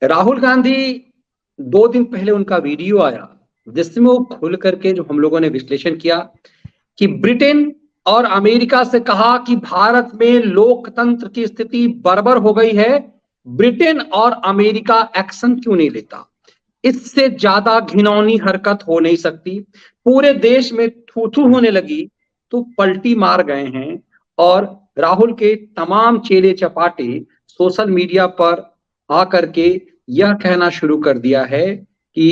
राहुल गांधी 2 दिन पहले उनका वीडियो आया जिसमें वो खुल करके जो हम लोगों ने विश्लेषण किया कि ब्रिटेन और अमेरिका से कहा कि भारत में लोकतंत्र की स्थिति बर्बर हो गई है, ब्रिटेन और अमेरिका एक्शन क्यों नहीं लेता। इससे ज्यादा घिनौनी हरकत हो नहीं सकती। पूरे देश में थू थू होने लगी तो पलटी मार गए हैं और राहुल के तमाम चेले चपाटे सोशल मीडिया पर आकर के यह कहना शुरू कर दिया है कि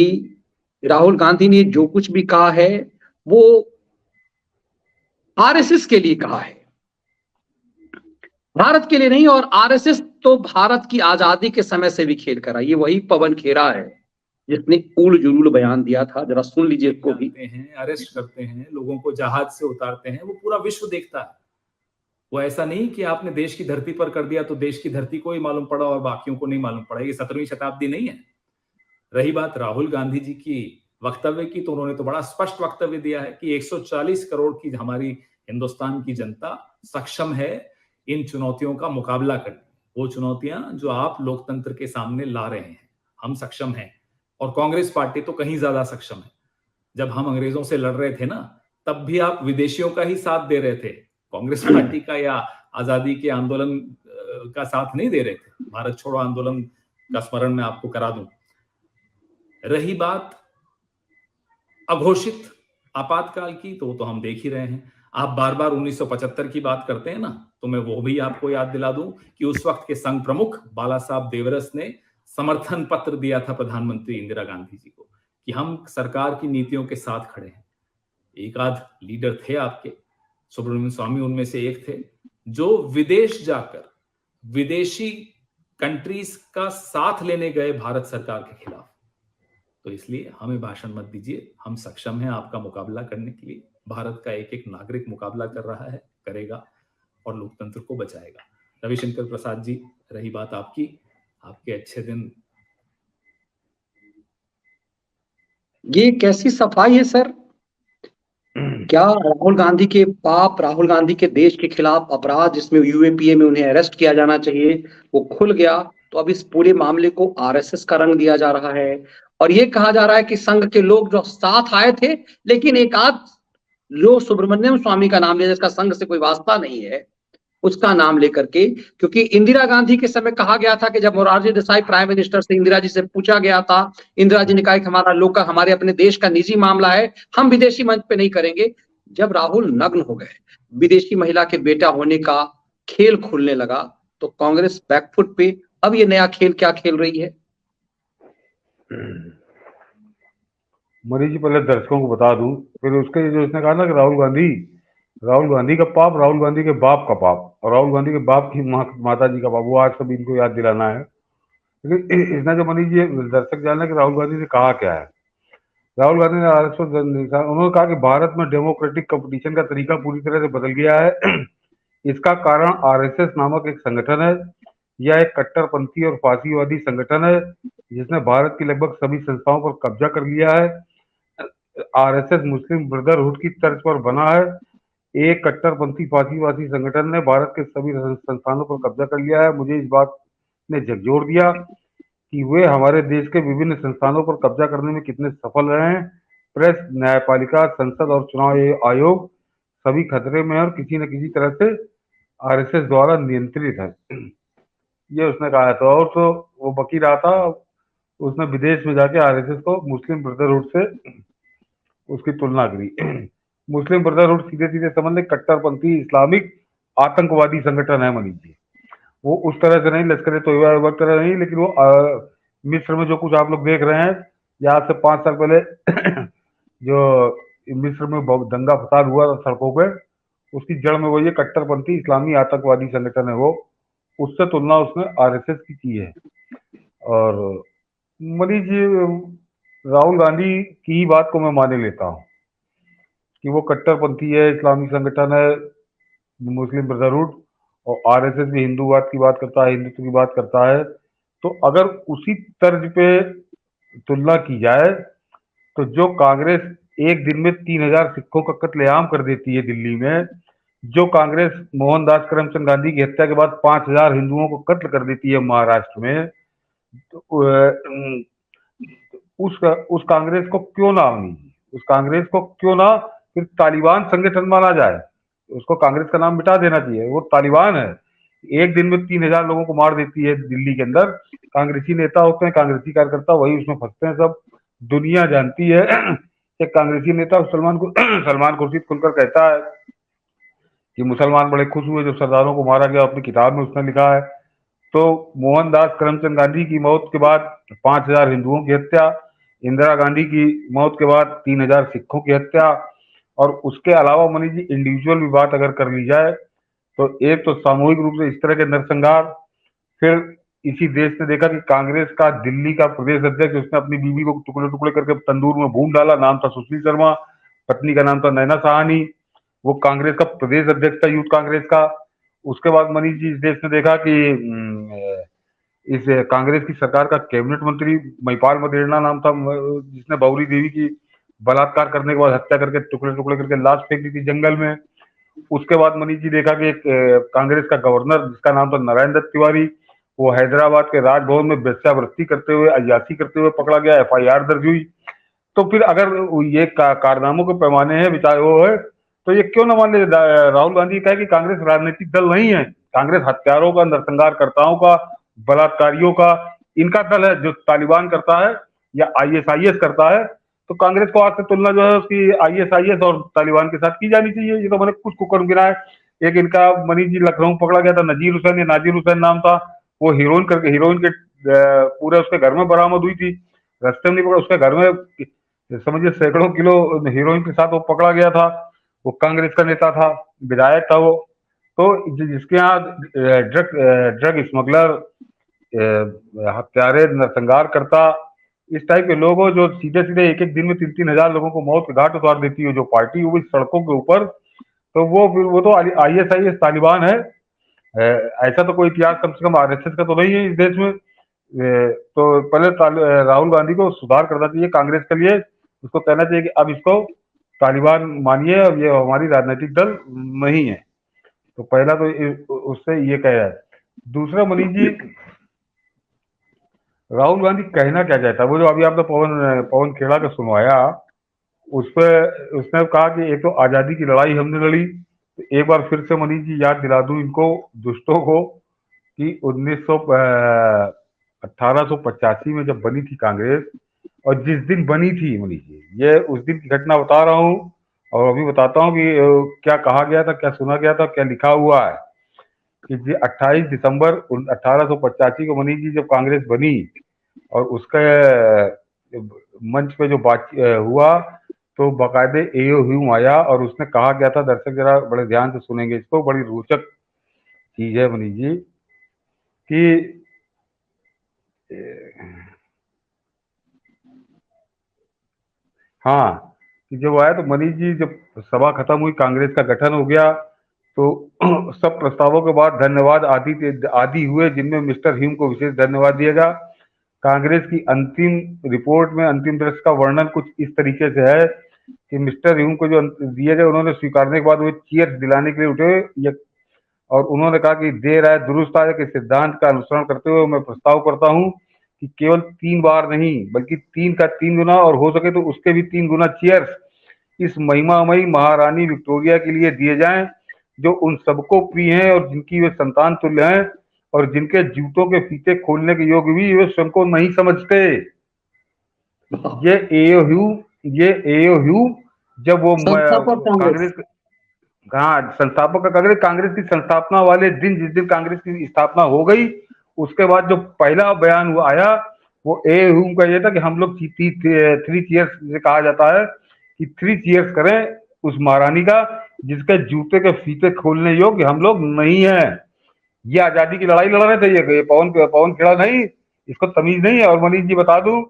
राहुल गांधी ने जो कुछ भी कहा है वो आरएसएस के लिए कहा है, भारत के लिए नहीं। और आरएसएस तो भारत की आजादी के समय से भी खेल कर आई, ये वही पवन खेरा है जिसने उल जुलूल बयान दिया था। जरा सुन लीजिए इसको भी। अरेस्ट करते हैं, लोगों को जहाज से उतारते हैं, वो पूरा विश्व देखता है। वो ऐसा नहीं कि आपने देश की धरती पर कर दिया तो देश की धरती को ही मालूम पड़ा और बाकियों को नहीं मालूम पड़ा। ये 17वीं शताब्दी नहीं है। रही बात राहुल गांधी जी की वक्तव्य की, तो उन्होंने तो बड़ा स्पष्ट वक्तव्य दिया है कि 140 करोड़ की हमारी हिंदुस्तान की जनता सक्षम है इन चुनौतियों का मुकाबला करने। वो चुनौतियां जो आप लोकतंत्र के सामने ला रहे हैं, हम सक्षम हैं। और कांग्रेस पार्टी तो कहीं ज्यादा सक्षम है। जब हम अंग्रेजों से लड़ रहे थे ना, तब भी आप विदेशियों का ही साथ दे रहे थे, कांग्रेस पार्टी का या आजादी के आंदोलन का साथ नहीं दे रहे थे। भारत छोड़ो आंदोलन का स्मरण मैं आपको करा दूं। रही बात अघोषित आपातकाल की, तो हम देख ही रहे हैं। आप बार बार 1975 की बात करते हैं ना, तो मैं वो भी आपको याद दिला दूं कि उस वक्त के संघ प्रमुख बाला साहब देवरस ने समर्थन पत्र दिया था प्रधानमंत्री इंदिरा गांधी जी को कि हम सरकार की नीतियों के साथ खड़े हैं। एक आध लीडर थे आपके, सुब्रमण्यम स्वामी उनमें से एक थे, जो विदेश जाकर विदेशी कंट्रीज का साथ लेने गए भारत सरकार के खिलाफ। तो इसलिए हमें भाषण मत दीजिए, हम सक्षम हैं आपका मुकाबला करने के लिए। भारत का एक एक नागरिक मुकाबला कर रहा है, करेगा और लोकतंत्र को बचाएगा। रविशंकर प्रसाद जी, रही बात आपकी, आपके अच्छे दिन। ये कैसी सफाई है सर? क्या राहुल गांधी के पाप, राहुल गांधी के देश के खिलाफ अपराध जिसमें यूएपीए में उन्हें अरेस्ट किया जाना चाहिए वो खुल गया, तो अब इस पूरे मामले को आरएसएस का रंग दिया जा रहा है। और ये कहा जा रहा है कि संघ के लोग जो साथ आए थे, लेकिन एक आध जो सुब्रमण्यम स्वामी का नाम लिया जिसका संघ से कोई वास्ता नहीं है, उसका नाम लेकर के, क्योंकि इंदिरा गांधी के समय कहा गया था कि जब मोरारजी देसाई प्राइम मिनिस्टर से इंदिरा जी से पूछा गया था, इंदिरा जी ने कहा कि हमारा लोक का, हमारे अपने देश का निजी मामला है, हम विदेशी मंच पे नहीं करेंगे। जब राहुल नग्न हो गए, विदेशी महिला के बेटा होने का खेल खुलने लगा, तो कांग्रेस बैकफुट पे। अब ये नया खेल क्या खेल रही है? मरी जी, पहले दर्शकों को बता दूं, फिर उसके जो इसने कहा ना कि राहुल गांधी का पाप, राहुल गांधी के बाप का पाप और राहुल गांधी के बाप की माता जी का पाप, वो आज सभी इनको याद दिलाना है। लेकिन इसने जो मनीष जी दर्शक जानना कि राहुल गांधी ने कहा क्या है। राहुल गांधी ने उन्होंने कहा कि भारत में डेमोक्रेटिक कंपटीशन का तरीका पूरी तरह से बदल गया है। इसका कारण आरएसएस नामक एक संगठन है। यह एक कट्टरपंथी और फांसीवादी संगठन है जिसने भारत की लगभग सभी संस्थाओं पर कब्जा कर लिया है। आरएसएस मुस्लिम ब्रदरहुड की तर्ज पर बना है। एक कट्टरपंथी फांसीवादी संगठन ने भारत के सभी संस्थानों पर कब्जा कर लिया है। मुझे इस बात ने झकझोर दिया कि वे हमारे देश के विभिन्न संस्थानों पर कब्जा करने में कितने सफल रहे हैं। प्रेस, न्यायपालिका, संसद और चुनाव आयोग सभी खतरे में और किसी न किसी तरह से आरएसएस द्वारा नियंत्रित है, ये उसने कहा था। और तो वो बकी रहा था, उसने विदेश में जाके आरएसएस को मुस्लिम ब्रदरहुड से उसकी तुलना करी। मुस्लिम ब्रदरहुड सीधे सीधे समझ लें कट्टरपंथी इस्लामिक आतंकवादी संगठन है मनीष जी। वो उस तरह से नहीं, लश्कर तोयबा वक्त तरह नहीं, लेकिन वो मिस्र में जो कुछ आप लोग देख रहे हैं, या आज से 5 साल पहले जो मिस्र में दंगा फसाद हुआ था सड़कों पे, उसकी जड़ में वो ये कट्टरपंथी इस्लामी आतंकवादी संगठन है। वो उससे तुलना उसने आरएसएस की है। और मनीष जी, राहुल गांधी की ही बात को मैं माने लेता हूँ कि वो कट्टरपंथी है, इस्लामी संगठन है मुस्लिम ब्रदरहुड, और आरएसएस भी हिंदूवाद की बात करता है, हिंदुत्व की बात करता है। तो अगर उसी तर्ज पे तुलना की जाए तो जो कांग्रेस एक दिन में 3000 सिखों का कत्लेआम कर देती है दिल्ली में, जो कांग्रेस मोहनदास करमचंद गांधी की हत्या के बाद 5000 हिंदुओं को कत्ल कर देती है महाराष्ट्र में, तो, उस कांग्रेस को क्यों ना होनी, उस कांग्रेस को क्यों ना फिर तालिबान संगठन माना जाए, उसको कांग्रेस का नाम मिटा देना चाहिए। वो तालिबान है, एक दिन में 3,000 लोगों को मार देती है दिल्ली के अंदर। कांग्रेसी नेता होते हैं, कांग्रेसी कार्यकर्ता, वही उसमें फंसते हैं सब। दुनिया जानती है कि कांग्रेसी नेता सलमान खुर्शीद खुलकर कहता है कि मुसलमान बड़े खुश हुए जब सरदारों को मारा गया, अपनी किताब में उसने लिखा है। तो मोहनदास करमचंद गांधी की मौत के बाद 5,000 हिंदुओं की हत्या, इंदिरा गांधी की मौत के बाद 3,000 सिखों की हत्या, और उसके अलावा मनी जी इंडिविजुअल भी बात अगर कर ली जाए तो एक तो सामूहिक रूप से इस तरह के नरसंहार। फिर इसी देश ने देखा कि कांग्रेस का दिल्ली का प्रदेश अध्यक्ष, उसने अपनी बीवी को टुकड़े टुकड़े करके तंदूर में भून डाला, नाम था सुशील शर्मा, पत्नी का नाम था नैना साहनी। वो कांग्रेस का प्रदेश अध्यक्ष था यूथ कांग्रेस का। उसके बाद मनीष जी इस देश ने देखा कि इस कांग्रेस की सरकार का कैबिनेट मंत्री महिपाल मदेरणा नाम था, जिसने बाउरी देवी की बलात्कार करने के बाद हत्या करके टुकड़े टुकड़े करके लाश फेंक दी थी जंगल में। उसके बाद मनीष जी देखा कि एक कांग्रेस का गवर्नर जिसका नाम था नारायण दत्त तिवारी, वो हैदराबाद के राजभवन में वेश्यावृत्ति करते हुए, अय्याशी करते हुए पकड़ा गया, FIR दर्ज हुई। तो फिर अगर ये कारनामों के पैमाने हैं, विचार वो है, तो ये क्यों न मान ले राहुल गांधी कहे कि कांग्रेस राजनीतिक दल नहीं है, कांग्रेस हत्यारों का, नरसंहारकर्ताओं का, बलात्कारियों का, इनका दल है, जो तालिबान करता है या ISIS करता है। तो कांग्रेस को आज से तुलना जो है उसकी ISIS और तालिबान के साथ की जानी चाहिए। ये तो मैंने कुछ कुकर गिना है। एक इनका मनीष जी लखनऊ पकड़ा गया था, नजीर हुसैन या नाजिर हुसैन नाम था, वो हीरोइन के पूरे उसके घर में बरामद हुई थी, रास्ते में नहीं पकड़ा, उसके घर में समझिए सैकड़ों किलो हीरोइन के साथ वो पकड़ा गया था। वो कांग्रेस का नेता था, विधायक था वो। तो जिसके यहाँ ड्रग स्मगलर, हत्यारे, नरसंहार करता, इस टाइप के लोग हो जो सीधे सीधे एक एक दिन में 3-3 हजार लोगों को मौत के घाट उतार देती है जो पार्टी, वो भी सड़कों के ऊपर, तो वो तो ISIS तालिबान है। ऐसा तो कोई इतिहास कम से कम RSS का तो नहीं है इस देश में। तो पहले राहुल गांधी को सुधार करना चाहिए कांग्रेस के लिए, उसको कहना चाहिए कि अब इसको तालिबान मानिए, अब ये हमारी राजनीतिक दल नहीं है। तो पहला तो उससे ये कह रहा है। दूसरा मनीष जी, राहुल गांधी कहना क्या चाहता है, वो जो अभी आपने पवन खेड़ा का सुनवाया, उस पर उसने कहा कि एक तो आजादी की लड़ाई हमने लड़ी। तो एक बार फिर से मनीष जी याद दिला दूं इनको दुष्टों को कि 1885 में जब बनी थी कांग्रेस, और जिस दिन बनी थी मनीष जी, ये उस दिन की घटना बता रहा हूँ और अभी बताता हूँ कि क्या कहा गया था, क्या सुना गया था, क्या लिखा हुआ है। कि 28 दिसंबर 1885 को मनीष जी जब कांग्रेस बनी, और उसके मंच पे जो बात हुआ, तो बाकायदे AO ह्यूम आया और उसने कहा गया था, दर्शक जरा बड़े ध्यान से सुनेंगे इसको, बड़ी रोचक चीज है मनीष जी, कि हाँ, कि जब आया तो मनीष जी जब सभा खत्म हुई, कांग्रेस का गठन हो गया, तो सब प्रस्तावों के बाद धन्यवाद आदि हुए, जिनमें मिस्टर ह्यूम को विशेष धन्यवाद दिएगा। कांग्रेस की अंतिम रिपोर्ट में अंतिम दृश्य का वर्णन कुछ इस तरीके से है कि मिस्टर ह्यूम को जो दिए गए, उन्होंने स्वीकारने के बाद वो चीयर्स दिलाने के लिए उठे, और उन्होंने कहा कि देर आए दुरुस्त आए के सिद्धांत का अनुसरण करते हुए मैं प्रस्ताव करता हूं कि केवल 3 बार नहीं बल्कि 3 का 3 गुना, और हो सके तो उसके भी 3 गुना चीयर्स इस महिमामयी महारानी विक्टोरिया के लिए दिए जाएं, जो उन सबको प्रिय हैं और जिनकी वे संतान तुल्य हैं, और जिनके जूतों के फीते खोलने के योग्य भी वे स्वयं को नहीं समझते। ये AO ह्यूम जब वो कांग्रेस, हाँ, संस्थापक का कांग्रेस की संस्थापना वाले दिन, जिस दिन कांग्रेस की स्थापना हो गई, उसके बाद जो पहला बयान हुआ आया, वो AO ह्यूम का ये था कि हम लोग 3 चीयर्स से कहा जाता है कि 3 चीयर्स करें उस महारानी का जिसके जूते के फीते खोलने योग्य हम लोग नहीं है। ये आजादी की लड़ाई लड़ रहे थे, ये पवन खेड़ा नहीं, इसको तमीज नहीं है। और मनीष जी बता दूं,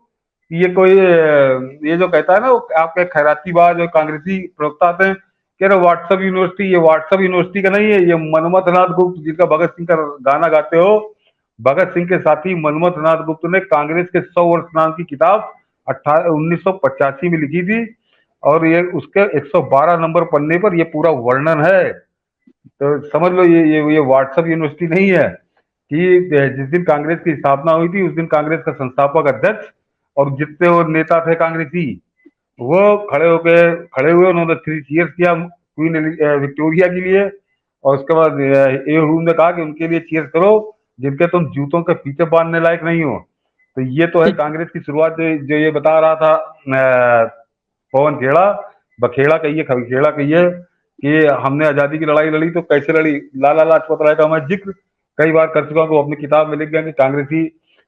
ये कोई ये जो कहता है ना, वो आपके खैरातीबाज और कांग्रेसी प्रवक्ता आते हैं कह रहे व्हाट्सएप यूनिवर्सिटी, ये व्हाट्सएप यूनिवर्सिटी का नहीं है, ये मनमथ नाथ गुप्त जिनका भगत सिंह का गाना गाते हो, भगत सिंह के साथी मनमथ नाथ गुप्त ने कांग्रेस के 100 वर्ष नाम की किताब 1985 में लिखी थी, और ये उसके 112 नंबर पन्ने पर ये पूरा वर्णन है। तो समझ लो ये व्हाट्सएप यूनिवर्सिटी नहीं है। कि जिस दिन कांग्रेस की स्थापना हुई थी उस दिन कांग्रेस का संस्थापक अध्यक्ष और जितने वो नेता थे कांग्रेसी, वो खड़े हुए उन्होंने 3 चीयर्स किया क्वीन विक्टोरिया के लिए, और उसके बाद ए रूम ने कहा कि उनके लिए चीयर्स करो जिनके तुम जूतों के पीछे बांधने लायक नहीं हो। तो ये तो है कांग्रेस की शुरुआत, जो ये बता रहा था पवन खेड़ा, बखेड़ा कहिए खबखेड़ा कहिए, कि हमने आजादी की लड़ाई लड़ी तो कैसे लड़ी। लाला लाजपत राय का मैं जिक्र कई बार कर चुका हूँ, वो अपनी किताब में लिख गया कि कांग्रेसी,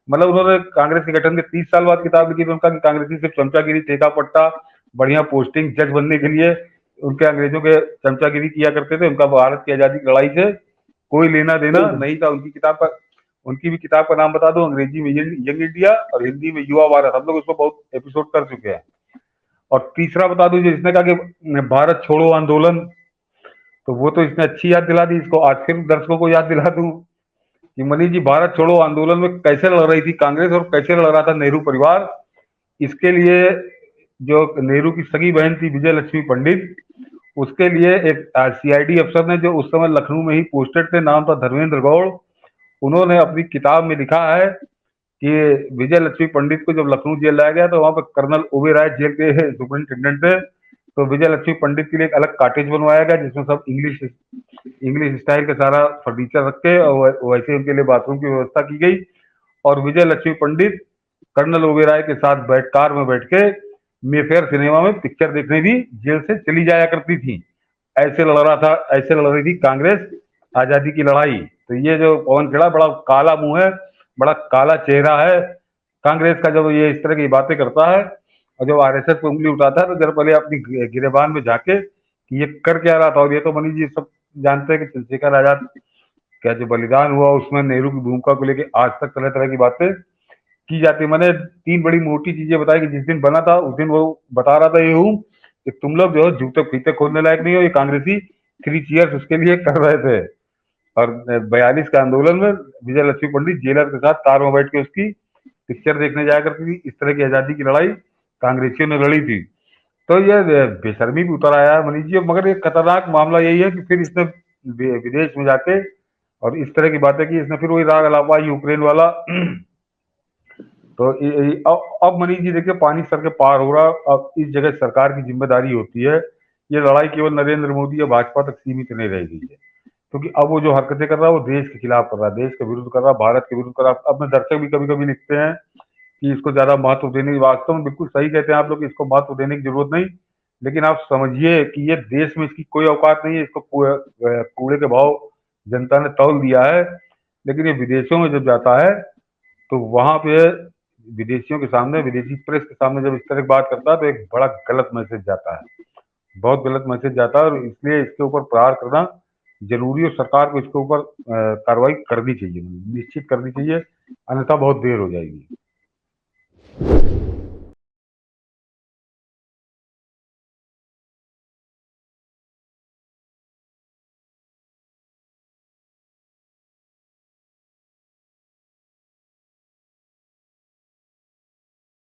मतलब उन्होंने कांग्रेस के गठन के 30 साल बाद किताब लिखी थी उनका, कि कांग्रेसी सिर्फ चमचागिरी, ठेका पट्टा, बढ़िया पोस्टिंग, जज बनने के लिए उनके अंग्रेजों के चमचागिरी किया करते थे। उनका भारत की आजादी की लड़ाई से कोई लेना देना नहीं था। उनकी भी किताब का नाम बता दो, अंग्रेजी में यंग इंडिया और हिंदी में युवा भारत। हम लोग उसको बहुत एपिसोड कर चुके हैं। और तीसरा बता दूं, जिसने कहा कि भारत छोड़ो आंदोलन, तो वो तो इसने अच्छी याद दिला दी। इसको आज फिर दर्शकों को याद दिला दूं कि मनीष जी, भारत छोड़ो आंदोलन में कैसे लड़ रही थी कांग्रेस और कैसे लड़ रहा था नेहरू परिवार। इसके लिए जो नेहरू की सगी बहन थी विजय लक्ष्मी पंडित, उसके लिए एक सीआईडी अफसर ने, जो उस समय लखनऊ में ही पोस्टेड थे, नाम था धर्मेंद्र गौड़, उन्होंने अपनी किताब में लिखा है कि विजय लक्ष्मी पंडित को जब लखनऊ जेल लाया गया तो वहां पर कर्नल ओबेरॉय जेल के सुपरिंटेंडेंट थे, तो विजय लक्ष्मी पंडित के लिए एक अलग कॉटेज बनवाया गया जिसमें सब इंग्लिश स्टाइल का सारा फर्नीचर रख के, और वैसे उनके लिए बाथरूम की व्यवस्था की गई। और विजय लक्ष्मी पंडित कर्नल ओबेरॉय के साथ कार में बैठ के मेफेयर सिनेमा में पिक्चर देखने भी जेल से चली जाया करती थी। ऐसे लड़ रही थी कांग्रेस आजादी की लड़ाई। तो ये जो पवन खेड़ा बड़ा काला मुंह है, बड़ा काला चेहरा है कांग्रेस का, जब ये इस तरह की बातें करता है और जब आरएसएस पे उंगली उठाता है, तो जरा पहले अपनी गिरेबान में जाके कि ये कर क्या रहा था। और ये तो मनीष जी सब जानते हैं कि चंद्रशेखर आजाद का जो बलिदान हुआ उसमें नेहरू की भूमिका को लेकर आज तक तरह तरह की बातें की जाती है। मैंने 3 बड़ी मोटी चीजें बताई कि जिस दिन बना था उस दिन वो बता रहा था ये हूँ कि तुम लोग जो है जूते फीते खोलने लायक नहीं हो। ये कांग्रेसी 3 चीयर्स उसके लिए कर रहे थे। और 42 के आंदोलन में विजय लक्ष्मी पंडित जेलर के साथ कार में बैठ के उसकी पिक्चर देखने जाया करती थी। इस तरह की आजादी की लड़ाई कांग्रेसियों ने लड़ी थी। तो ये बेशर्मी भी उतर आया है मनीष जी। मगर एक खतरनाक मामला यही है कि फिर इसने विदेश में जाके और इस तरह की बातें की। इसने फिर वही राग अलापा यूक्रेन वाला तो अब मनीष जी देखिए, पानी सर के पार हो रहा। अब इस जगह सरकार की जिम्मेदारी होती है। ये लड़ाई केवल नरेंद्र मोदी या भाजपा तक सीमित नहीं रह गई है, क्योंकि अब वो जो हरकतें कर रहा है वो देश के खिलाफ कर रहा है, देश के विरुद्ध कर रहा है, भारत के विरुद्ध कर रहा है। अपने दर्शक भी कभी कभी लिखते हैं कि इसको ज्यादा महत्व देने की, वास्तव में बिल्कुल सही कहते हैं आप लोग, इसको महत्व देने की जरूरत नहीं। लेकिन आप समझिए कि ये देश में इसकी कोई औकात नहीं है। इसको कूड़े के भाव जनता ने तौल दिया है। लेकिन ये विदेशों में जब जाता है तो वहां पे विदेशियों के सामने, विदेशी प्रेस के सामने जब इस तरह की बात करता है तो एक बड़ा गलत मैसेज जाता है, बहुत गलत मैसेज जाता है। और इसलिए इसके ऊपर प्रहार करना जरूरी, और सरकार को इसके ऊपर कार्रवाई करनी चाहिए, निश्चित करनी चाहिए, अन्यथा बहुत देर हो जाएगी।